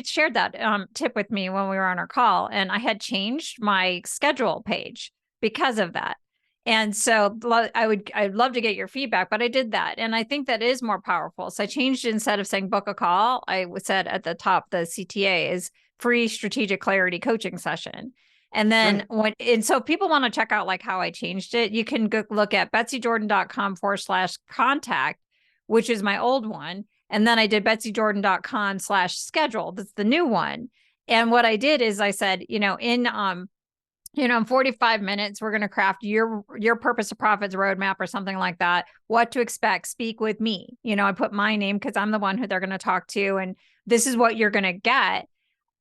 shared that tip with me when we were on our call, and I had changed my schedule page because of that. And so I'd love to get your feedback, but I did that. And I think that is more powerful. So I changed it. Instead of saying book a call, I said at the top, the CTA is free strategic clarity coaching session. And then so if people want to check out like how I changed it, you can go look at betsydordan.com/contact, which is my old one. And then I did betsydordan.com/schedule. That's the new one. And what I did is I said, in 45 minutes, we're going to craft your purpose to profits roadmap or something like that. What to expect, speak with me. I put my name because I'm the one who they're going to talk to. And this is what you're going to get.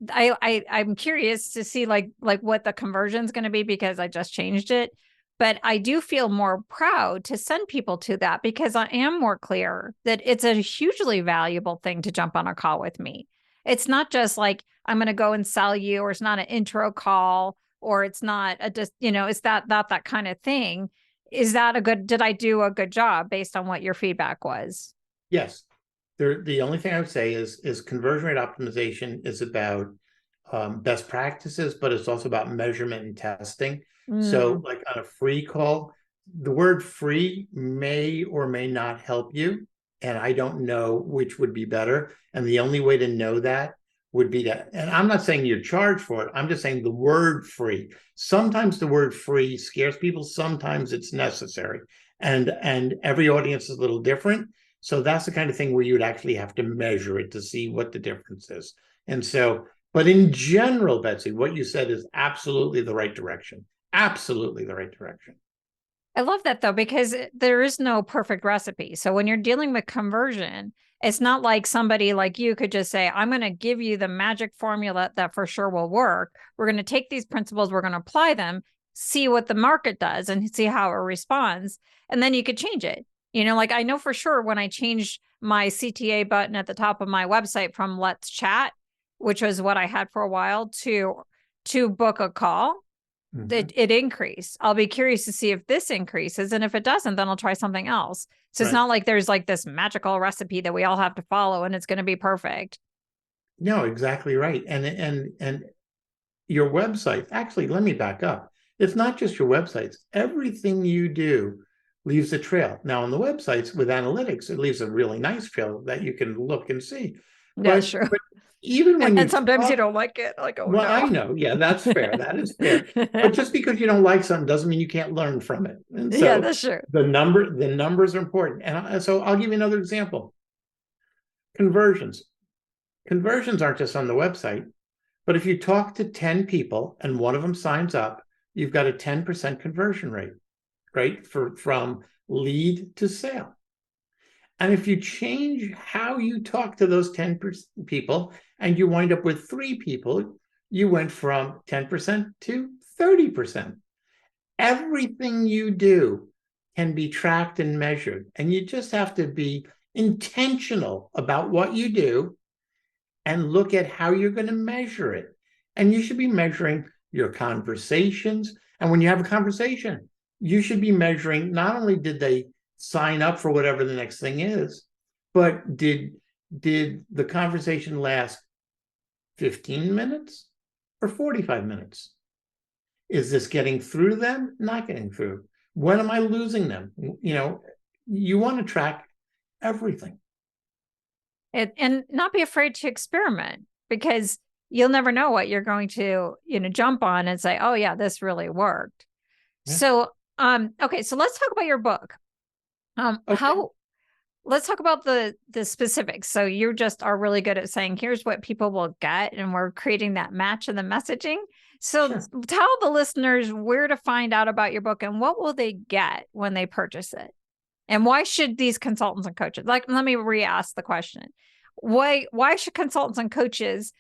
I'm curious to see like what the conversion is going to be because I just changed it. But I do feel more proud to send people to that because I am more clear that it's a hugely valuable thing to jump on a call with me. It's not just like, I'm going to go and sell you, or it's not an intro call, or it's not it's that kind of thing. Did I do a good job based on what your feedback was? Yes. The only thing I would say is conversion rate optimization is about best practices, but it's also about measurement and testing. So like on a free call, the word free may or may not help you. And I don't know which would be better. And the only way to know that would be to, and I'm not saying you're charged for it. I'm just saying the word free. Sometimes the word free scares people. Sometimes it's necessary. And every audience is a little different. So that's the kind of thing where you would actually have to measure it to see what the difference is. And so, but in general, Betsy, what you said is absolutely the right direction. Absolutely the right direction. I love that though, because there is no perfect recipe. So when you're dealing with conversion, it's not like somebody like you could just say, I'm going to give you the magic formula that for sure will work. We're going to take these principles, we're going to apply them, see what the market does and see how it responds. And then you could change it. Like I know for sure when I changed my CTA button at the top of my website from let's chat, which was what I had for a while, to book a call, Mhm. it increased. I'll be curious to see if this increases. And if it doesn't, then I'll try something else. So it's Right. not like there's like this magical recipe that we all have to follow and it's going to be perfect. No, exactly right. And your website, actually, let me back up. It's not just your websites. Everything you do leaves a trail. Now, on the websites with analytics, it leaves a really nice trail that you can look and see. That's But true. even when And you sometimes you talk, don't like it. Like, oh well, I no. know, yeah, that's fair. That is fair. But just because you don't like something doesn't mean you can't learn from it. And Yeah, so that's true. the numbers are important. And so I'll give you another example. Conversions. Conversions aren't just on the website. But if you talk to 10 people and one of them signs up, you've got a 10% conversion rate, right? From lead to sale. And if you change how you talk to those 10 people and you wind up with 3 people, you went from 10% to 30%. Everything you do can be tracked and measured. And you just have to be intentional about what you do and look at how you're going to measure it. And you should be measuring your conversations. And when you have a conversation, you should be measuring not only did they sign up for whatever the next thing is, but did the conversation last 15 minutes or 45 minutes? Is this getting through them? Not getting through. When am I losing them? You want to track everything. And not be afraid to experiment because you'll never know what you're going to, jump on and say, oh yeah, this really worked. Yeah. So, okay, so let's talk about your book. Okay. Let's talk about the specifics. So you just are really good at saying, here's what people will get, and we're creating that match in the messaging. So Sure. tell the listeners where to find out about your book and what will they get when they purchase it. And why should these consultants and coaches, like, let me re-ask the question. Why should consultants and coaches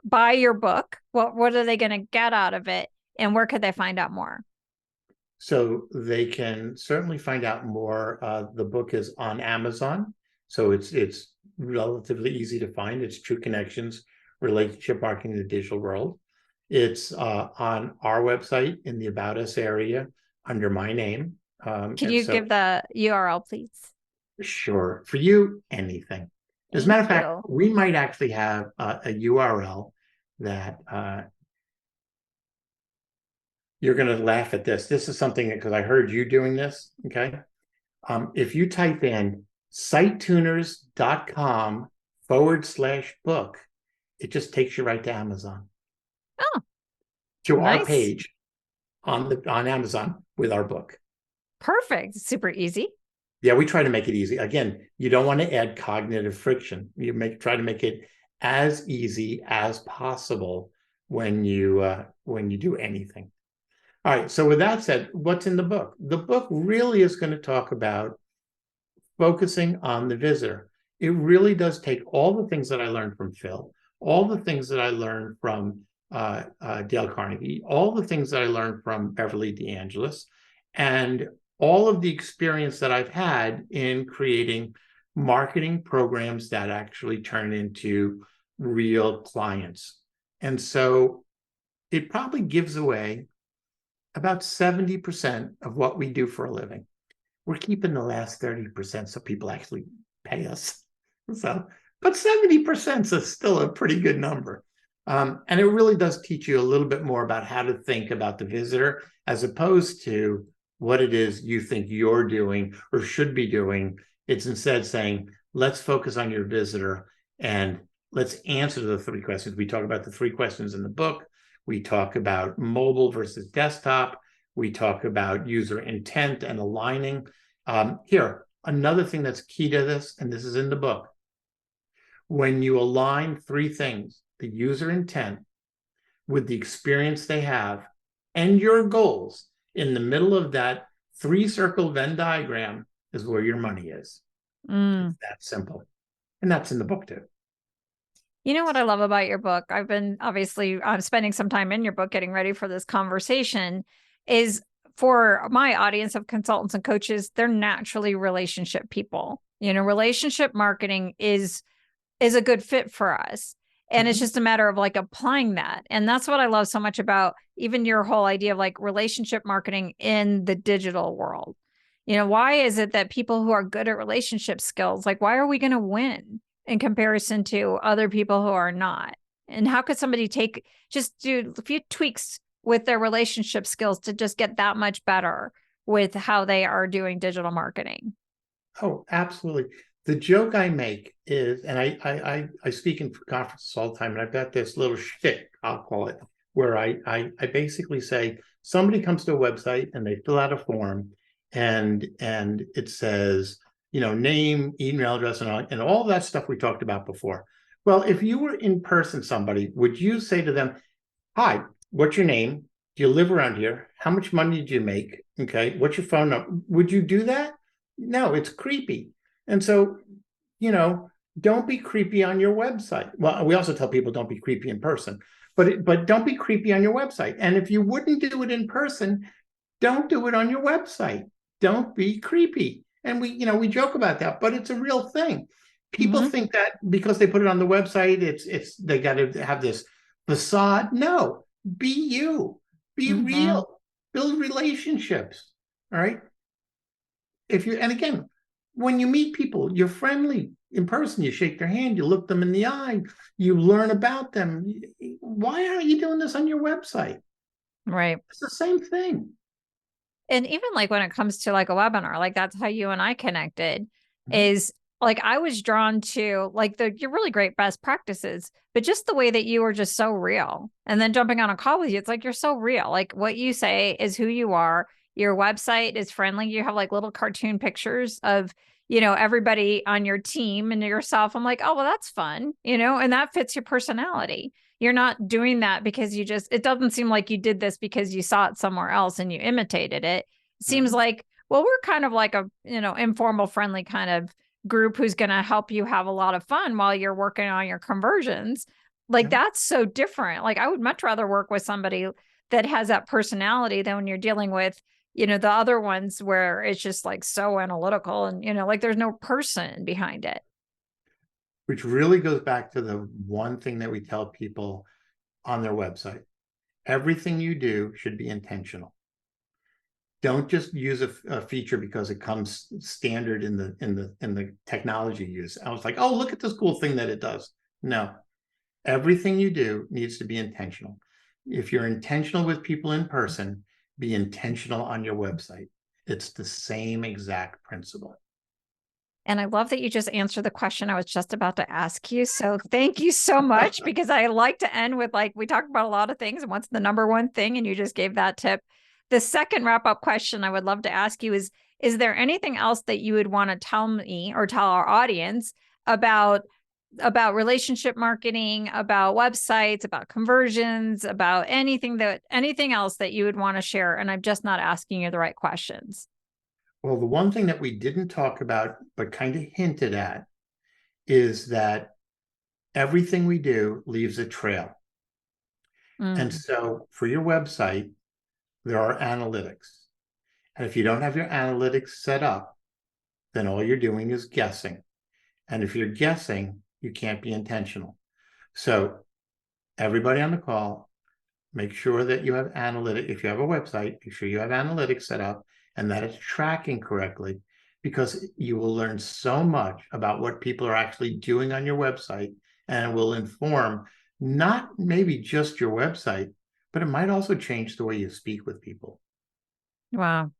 buy your book? What are they going to get out of it? And where could they find out more? So they can certainly find out more. The book is on Amazon, so it's relatively easy to find. It's True Connections, Relationship Marketing in the Digital World. It's on our website in the About Us area under my name. Can And you so, give the URL, please? sure, for you, anything. As a Thank matter of fact, you. we might actually have a URL that you're going to laugh at this. This is something because I heard you doing this. Okay. If you type in sitetuners.com/book, it just takes you right to Amazon, Oh, to our nice. page on Amazon with our book. Perfect. Super easy. Yeah, we try to make it easy. Again, you don't want to add cognitive friction. Try to make it as easy as possible when you do anything. All right. So with that said, what's in the book? The book really is going to talk about focusing on the visitor. It really does take all the things that I learned from Phil, all the things that I learned from Dale Carnegie, all the things that I learned from Beverly DeAngelis, and all of the experience that I've had in creating marketing programs that actually turn into real clients. And so it probably gives away about 70% of what we do for a living. We're keeping the last 30% so people actually pay us. So, but 70% is still a pretty good number. And it really does teach you a little bit more about how to think about the visitor as opposed to what it is you think you're doing or should be doing. It's instead saying, let's focus on your visitor and let's answer the 3 questions. We talk about the 3 questions in the book. We talk about mobile versus desktop. We talk about user intent and aligning. Here, another thing that's key to this, and this is in the book. When you align 3 things, the user intent with the experience they have and your goals, in the middle of that 3-circle Venn diagram is where your money is. It's that simple. And that's in the book too. You know what I love about your book? I've been I'm spending some time in your book getting ready for this conversation, is for my audience of consultants and coaches, they're naturally relationship people. Relationship marketing is a good fit for us. And it's just a matter of like applying that. And that's what I love so much about even your whole idea of like relationship marketing in the digital world. Why is it that people who are good at relationship skills, like, why are we going to win in comparison to other people who are not? And how could somebody just do a few tweaks with their relationship skills to just get that much better with how they are doing digital marketing? Oh, absolutely. The joke I make is, and I speak in conferences all the time, and I've got this little shtick, I'll call it, where I basically say somebody comes to a website and they fill out a form, and it says, name, email address, and all that stuff we talked about before. Well, if you were in person, somebody, would you say to them, "Hi, what's your name? Do you live around here? How much money do you make? Okay, what's your phone number?" Would you do that? No, it's creepy. And so, don't be creepy on your website. Well, we also tell people don't be creepy in person, but don't be creepy on your website. And if you wouldn't do it in person, don't do it on your website. Don't be creepy. And we joke about that, but it's a real thing. People think that because they put it on the website, it's they got to have this facade. No, be you, be real, build relationships. All right. And again, when you meet people, you're friendly in person, you shake their hand, you look them in the eye, you learn about them. Why aren't you doing this on your website? Right. It's the same thing. And even like when it comes to like a webinar, like that's how you and I connected, is like I was drawn to like your really great best practices, but just the way that you were just so real. And then jumping on a call with you, it's like you're so real. Like what you say is who you are. Your website is friendly. You have like little cartoon pictures of, everybody on your team and yourself. I'm like, oh, well, that's fun, and that fits your personality. You're not doing that because it doesn't seem like you did this because you saw it somewhere else and you imitated it. It seems like, well, we're kind of like a, informal, friendly kind of group who's going to help you have a lot of fun while you're working on your conversions. Like that's so different. Like I would much rather work with somebody that has that personality than when you're dealing with, the other ones where it's just like so analytical and, like there's no person behind it. Which really goes back to the one thing that we tell people on their website. Everything you do should be intentional. Don't just use a feature because it comes standard in the technology use. I was like, oh, look at this cool thing that it does. No, everything you do needs to be intentional. If you're intentional with people in person, be intentional on your website. It's the same exact principle. And I love that you just answered the question I was just about to ask you. So thank you so much, because I like to end with like, we talked about a lot of things and what's the number one thing, and you just gave that tip. The second wrap-up question I would love to ask you is there anything else that you would want to tell me or tell our audience about relationship marketing, about websites, about conversions, about anything else that you would want to share? And I'm just not asking you the right questions. Well, the one thing that we didn't talk about, but kind of hinted at, is that everything we do leaves a trail. And so for your website, there are analytics. And if you don't have your analytics set up, then all you're doing is guessing. And if you're guessing, you can't be intentional. So everybody on the call, make sure that you have analytics. If you have a website, make sure you have analytics set up and that it's tracking correctly, because you will learn so much about what people are actually doing on your website, and it will inform not maybe just your website, but it might also change the way you speak with people. Wow.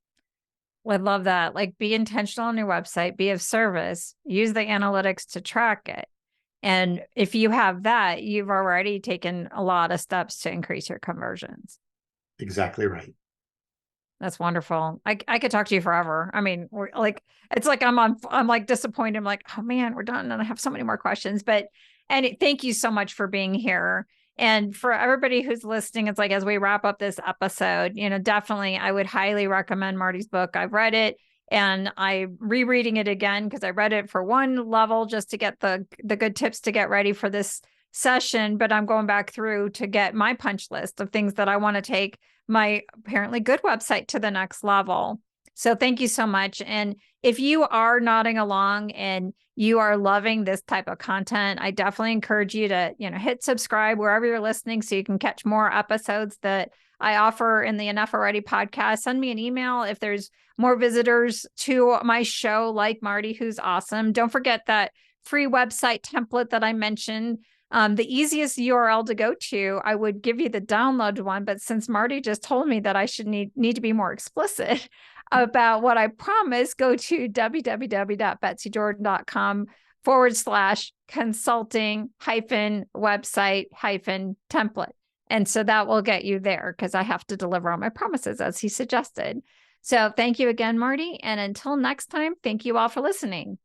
I love that. Like, be intentional on your website, be of service, use the analytics to track it. And if you have that, you've already taken a lot of steps to increase your conversions. Exactly right. That's wonderful. I could talk to you forever. I mean, we're like, it's like I'm like disappointed. I'm like, oh man, we're done. And I have so many more questions, thank you so much for being here. And for everybody who's listening, it's like, as we wrap up this episode, definitely I would highly recommend Marty's book. I've read it and I'm rereading it again because I read it for one level just to get the good tips to get ready for this session. But I'm going back through to get my punch list of things that I want to take my apparently good website to the next level. So thank you so much. And if you are nodding along and you are loving this type of content, I definitely encourage you to, hit subscribe wherever you're listening so you can catch more episodes that I offer in the Enough Already podcast. Send me an email if there's more visitors to my show, like Marty, who's awesome. Don't forget that free website template that I mentioned. The easiest URL to go to, I would give you the download one, but since Marty just told me that I should need to be more explicit about what I promise, go to www.betsydordan.com/consulting-website-template. And so that will get you there because I have to deliver on my promises as he suggested. So thank you again, Marty. And until next time, thank you all for listening.